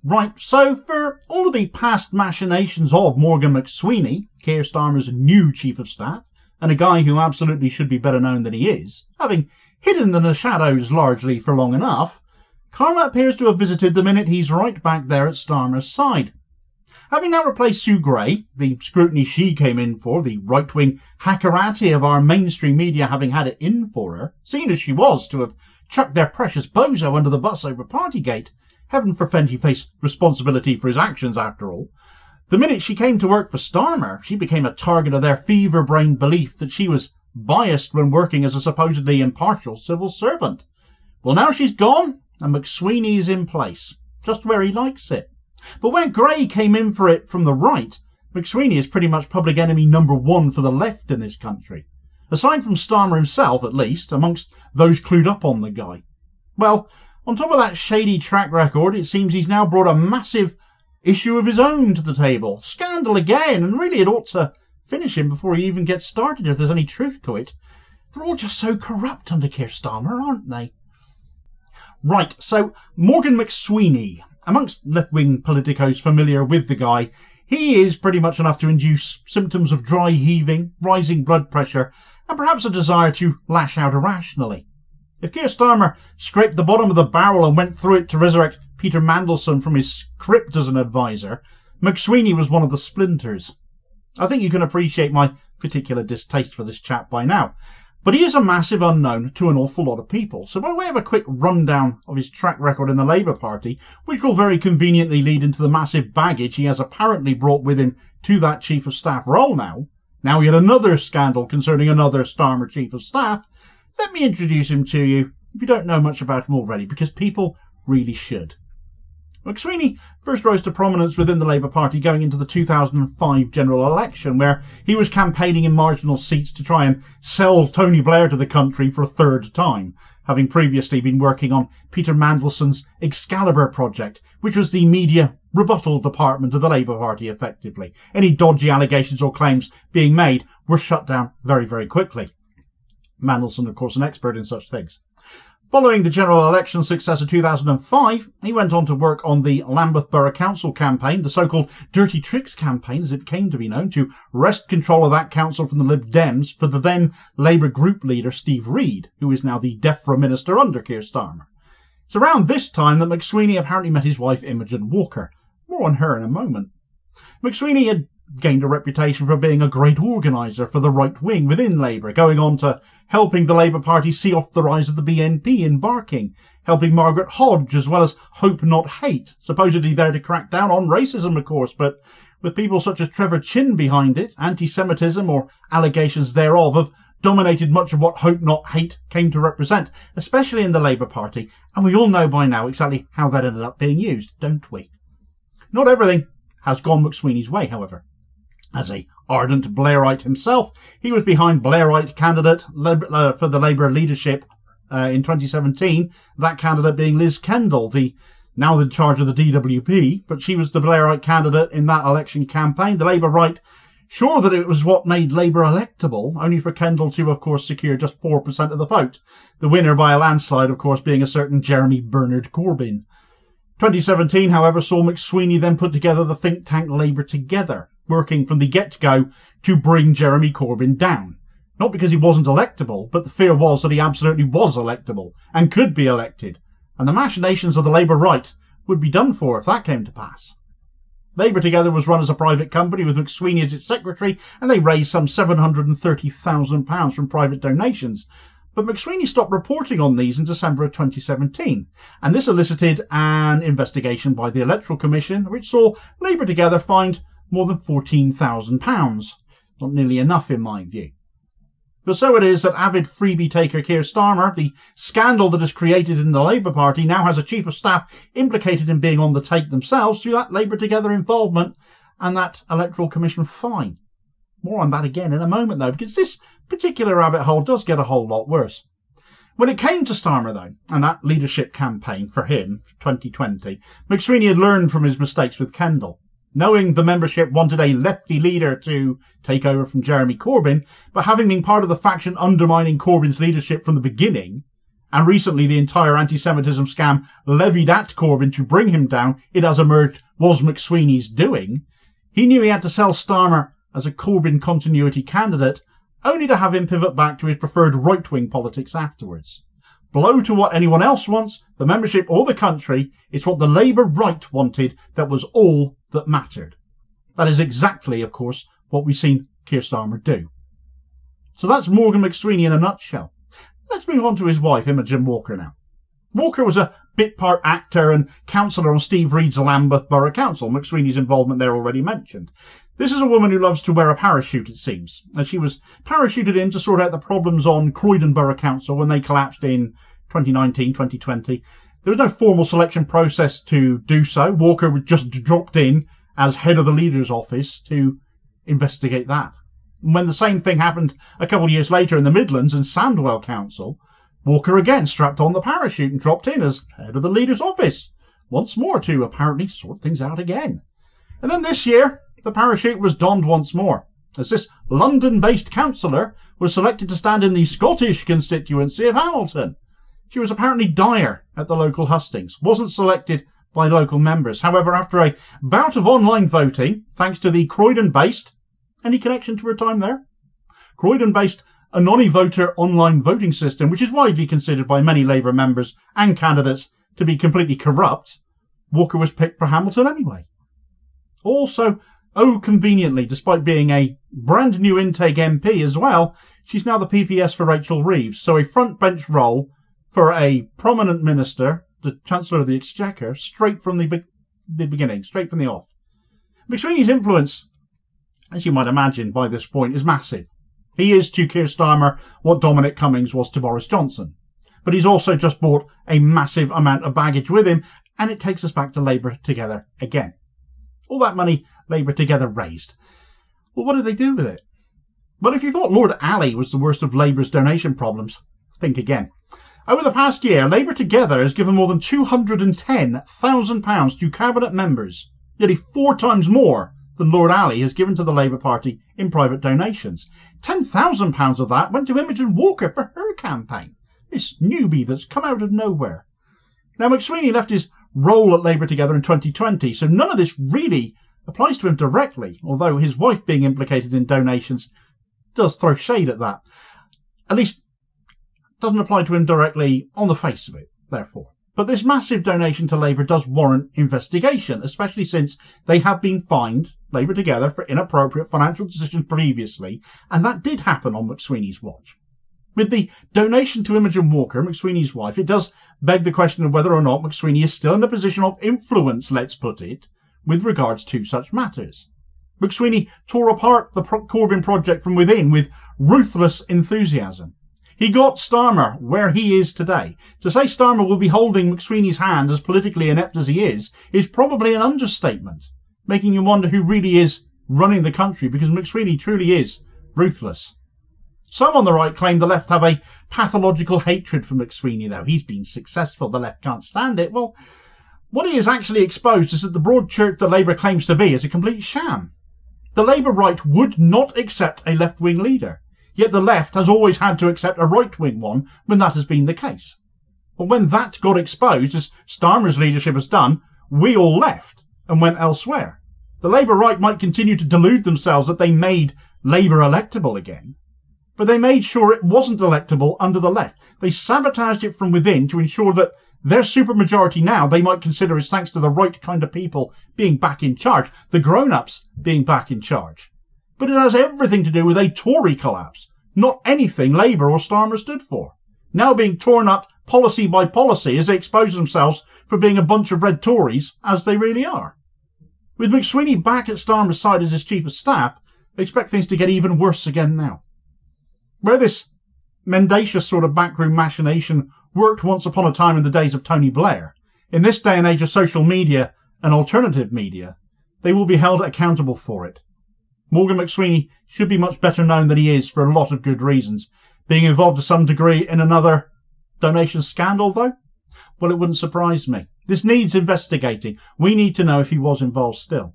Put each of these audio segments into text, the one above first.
Right, so for all of the past machinations of Morgan McSweeney, Keir Starmer's new Chief of Staff, and a guy who absolutely should be better known than he is, having hidden in the shadows largely for long enough, karma appears to have visited the minute he's right back there at Starmer's side. Having now replaced Sue Gray, the scrutiny she came in for, the right-wing hackerati of our mainstream media having had it in for her, seen as she was to have chucked their precious Bozo under the bus over Partygate, heaven forfend he faced responsibility for his actions after all. The minute she came to work for Starmer, she became a target of their fever-brained belief that she was biased when working as a supposedly impartial civil servant. Well, now she's gone, and McSweeney is in place, just where he likes it. But when Gray came in for it from the right, McSweeney is pretty much public enemy number one for the left in this country. Aside from Starmer himself, at least, amongst those clued up on the guy. Well, on top of that shady track record, it seems he's now brought a massive issue of his own to the table. Scandal again, and really it ought to finish him before he even gets started if there's any truth to it. They're all just so corrupt under Keir Starmer, aren't they? Right, so Morgan McSweeney. Amongst left-wing politicos familiar with the guy, he is pretty much enough to induce symptoms of dry heaving, rising blood pressure, and perhaps a desire to lash out irrationally. If Keir Starmer scraped the bottom of the barrel and went through it to resurrect Peter Mandelson from his crypt as an advisor, McSweeney was one of the splinters. I think you can appreciate my particular distaste for this chap by now. But he is a massive unknown to an awful lot of people. So by way of a quick rundown of his track record in the Labour Party, which will very conveniently lead into the massive baggage he has apparently brought with him to that Chief of Staff role now yet another scandal concerning another Starmer Chief of Staff, let me introduce him to you if you don't know much about him already, because people really should. McSweeney first rose to prominence within the Labour Party going into the 2005 general election, where he was campaigning in marginal seats to try and sell Tony Blair to the country for a third time, having previously been working on Peter Mandelson's Excalibur project, which was the media rebuttal department of the Labour Party effectively. Any dodgy allegations or claims being made were shut down very, very quickly. Mandelson, of course, an expert in such things. Following the general election success of 2005, he went on to work on the Lambeth Borough Council campaign, the so-called Dirty Tricks campaign, as it came to be known, to wrest control of that council from the Lib Dems for the then Labour group leader Steve Reid, who is now the DEFRA minister under Keir Starmer. It's around this time that McSweeney apparently met his wife Imagin Walker. More on her in a moment. McSweeney had gained a reputation for being a great organiser for the right wing within Labour, going on to helping the Labour Party see off the rise of the BNP in Barking, helping Margaret Hodge, as well as Hope Not Hate, supposedly there to crack down on racism, of course, but with people such as Trevor Chin behind it, anti-Semitism or allegations thereof have dominated much of what Hope Not Hate came to represent, especially in the Labour Party, and we all know by now exactly how that ended up being used, don't we? Not everything has gone McSweeney's way, however. As a ardent Blairite himself, he was behind Blairite candidate for the Labour leadership in 2017, that candidate being Liz Kendall, now in charge of the DWP, but she was the Blairite candidate in that election campaign. The Labour right, sure that it was what made Labour electable, only for Kendall to, of course, secure just 4% of the vote. The winner by a landslide, of course, being a certain Jeremy Bernard Corbyn. 2017, however, saw McSweeney then put together the think tank Labour Together, working from the get-go to bring Jeremy Corbyn down. Not because he wasn't electable, but the fear was that he absolutely was electable and could be elected, and the machinations of the Labour right would be done for if that came to pass. Labour Together was run as a private company with McSweeney as its secretary, and they raised some £730,000 from private donations. But McSweeney stopped reporting on these in December of 2017, and this elicited an investigation by the Electoral Commission, which saw Labour Together fined more than £14,000. Not nearly enough in my view. But so it is that avid freebie taker Keir Starmer, the scandal that is created in the Labour Party, now has a Chief of Staff implicated in being on the take themselves through that Labour Together involvement and that Electoral Commission fine. More on that again in a moment though, because this particular rabbit hole does get a whole lot worse. When it came to Starmer though, and that leadership campaign for him, 2020, McSweeney had learned from his mistakes with Kendall. Knowing the membership wanted a lefty leader to take over from Jeremy Corbyn, but having been part of the faction undermining Corbyn's leadership from the beginning, and recently the entire anti-Semitism scam levied at Corbyn to bring him down, it has emerged, was McSweeney's doing, he knew he had to sell Starmer as a Corbyn continuity candidate, only to have him pivot back to his preferred right-wing politics afterwards. Blow to what anyone else wants, the membership or the country, it's what the Labour right wanted that was all that mattered. That is exactly, of course, what we've seen Keir Starmer do. So that's Morgan McSweeney in a nutshell. Let's move on to his wife, Imagin Walker now. Walker was a bit part actor and councillor on Steve Reed's Lambeth Borough Council, McSweeney's involvement there already mentioned. This is a woman who loves to wear a parachute, it seems, and she was parachuted in to sort out the problems on Croydon Borough Council when they collapsed in 2019, 2020. There was no formal selection process to do so. Walker was just dropped in as head of the leader's office to investigate that. And when the same thing happened a couple of years later in the Midlands and Sandwell Council, Walker again strapped on the parachute and dropped in as head of the leader's office, once more to apparently sort things out again. And then this year, the parachute was donned once more, as this London-based councillor was selected to stand in the Scottish constituency of Hamilton. She was apparently dire at the local hustings, wasn't selected by local members. However, after a bout of online voting, thanks to the Croydon-based, any connection to her time there? Croydon-based Anony-Voter online voting system, which is widely considered by many Labour members and candidates to be completely corrupt, Walker was picked for Hamilton anyway. Also, conveniently, despite being a brand new intake MP as well, she's now the PPS for Rachel Reeves, so a front bench role for a prominent minister, the Chancellor of the Exchequer, straight from the beginning, straight from the off. McSweeney's influence, as you might imagine by this point, is massive. He is to Keir Starmer what Dominic Cummings was to Boris Johnson. But he's also just brought a massive amount of baggage with him, and it takes us back to Labour Together again. All that money Labour Together raised. Well, what did they do with it? Well, if you thought Lord Ali was the worst of Labour's donation problems, think again. Over the past year, Labour Together has given more than £210,000 to Cabinet members, nearly 4 times more than Lord Ali has given to the Labour Party in private donations. £10,000 of that went to Imagin Walker for her campaign, this newbie that's come out of nowhere. Now, McSweeney left his role at Labour Together in 2020, so none of this really applies to him directly, although his wife being implicated in donations does throw shade at that. At least, doesn't apply to him directly on the face of it, therefore. But this massive donation to Labour does warrant investigation, especially since they have been fined, Labour Together, for inappropriate financial decisions previously, and that did happen on McSweeney's watch. With the donation to Imagin Walker, McSweeney's wife, it does beg the question of whether or not McSweeney is still in a position of influence, let's put it, with regards to such matters. McSweeney tore apart the Corbyn project from within with ruthless enthusiasm. He got Starmer where he is today. To say Starmer will be holding McSweeney's hand as politically inept as he is probably an understatement, making you wonder who really is running the country, because McSweeney truly is ruthless. Some on the right claim the left have a pathological hatred for McSweeney, though. He's been successful, the left can't stand it. Well, what he has actually exposed is that the broad church that Labour claims to be is a complete sham. The Labour right would not accept a left-wing leader, yet the left has always had to accept a right-wing one when that has been the case. But when that got exposed, as Starmer's leadership has done, we all left and went elsewhere. The Labour right might continue to delude themselves that they made Labour electable again, but they made sure it wasn't electable under the left. They sabotaged it from within to ensure that their supermajority now they might consider is thanks to the right kind of people being back in charge, the grown-ups being back in charge. But it has everything to do with a Tory collapse, not anything Labour or Starmer stood for, now being torn up policy by policy as they expose themselves for being a bunch of red Tories, as they really are. With McSweeney back at Starmer's side as his chief of staff, they expect things to get even worse again now. Where this mendacious sort of backroom machination worked once upon a time in the days of Tony Blair, in this day and age of social media and alternative media, they will be held accountable for it. Morgan McSweeney should be much better known than he is for a lot of good reasons. Being involved to some degree in another donation scandal, though? Well, it wouldn't surprise me. This needs investigating. We need to know if he was involved still.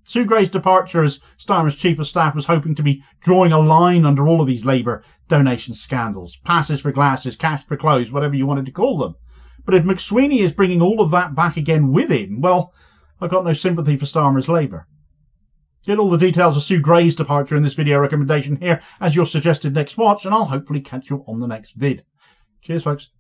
Sue Gray's departure as Starmer's chief of staff was hoping to be drawing a line under all of these Labour donation scandals. Passes for glasses, cash for clothes, whatever you wanted to call them. But if McSweeney is bringing all of that back again with him, well, I've got no sympathy for Starmer's Labour. Get all the details of Sue Gray's departure in this video recommendation here as your suggested next watch, and I'll hopefully catch you on the next vid. Cheers, folks.